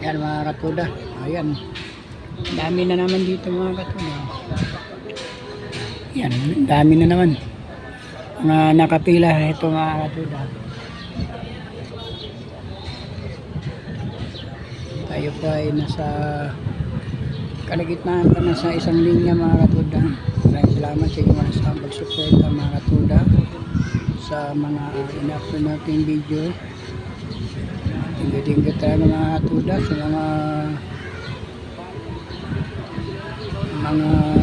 Yan mga katuda. Ayan. Dami na naman dito mga katuda. Yan. Dami na naman. Mga nakapila ito mga katuda. Tayo po ay nasa kalagitnaan pa na sa isang linya mga katuda. Maraming salamat sa inyo sa pag-support mga katuda sa mga in-upload nating video. Tingga-tingga tayo mga katuda sa mga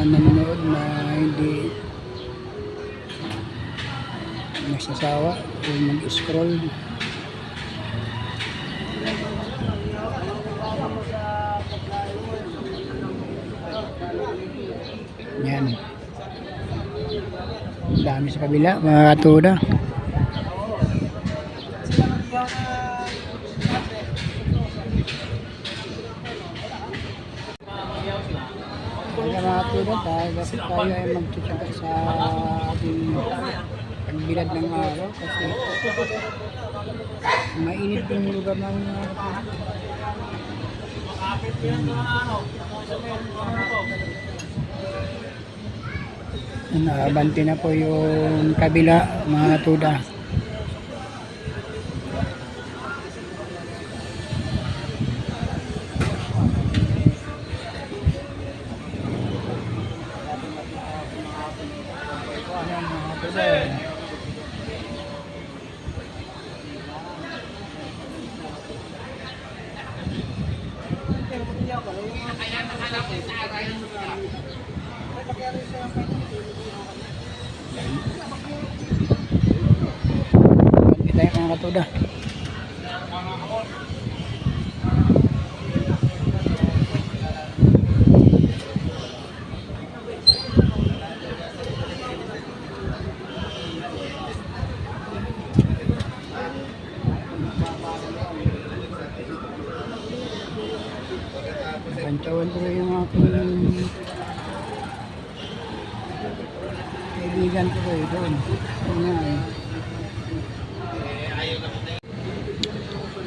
nanonood na hindi nagsasawa o mag-scroll. Yan. Dami sa kabila mga katuda. Kaya mga katuda, tayo ay magtutsaga sa ating pagbilad ng araw kasi mainit yung lugar ng naabante na po yung kabila mga katuda. Kita mga katuda. Pantawan ko yung aking kaibigan ko doon.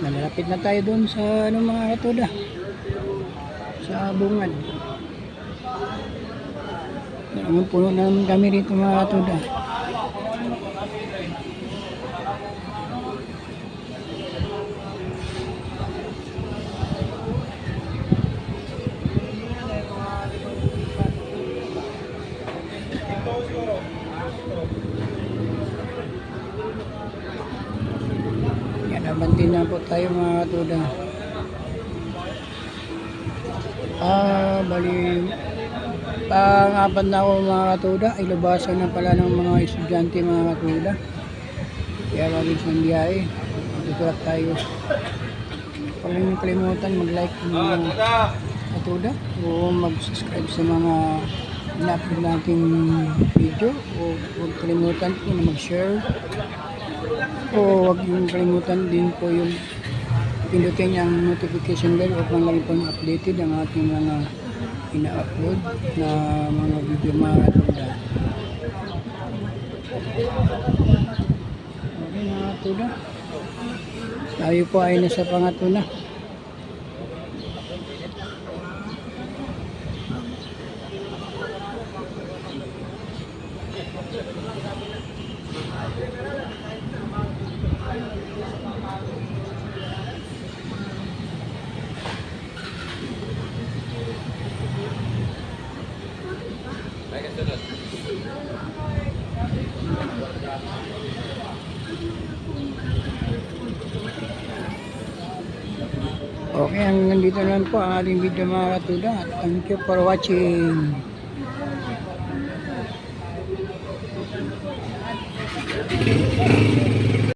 Nalalapit na tayo doon sa mga katuda, sa bungad. Naman puno naman kami rito mga katuda. Nabantin na po tayo mga katuda. Bali pang-apat na ako mga katuda. Ilubasan na pala ng mga estudyante mga katuda. Kaya mabilis ng biyahe. Magtutulak tayo. Huwag nyo kalimutan mag-like mga katuda o mag-subscribe sa mga in-upload nating video, o huwag kalimutan po na mag-share. O huwag yung kalimutan din po yung pindutin yung notification bell upang lagi pong updated ang ating mga ina-upload na mga video mga katuda. Okay mga katuda, tayo po ay nasa pangatlo na. Okay, hanggang dito lang po ang ating video mga katuda. Thank you for watching.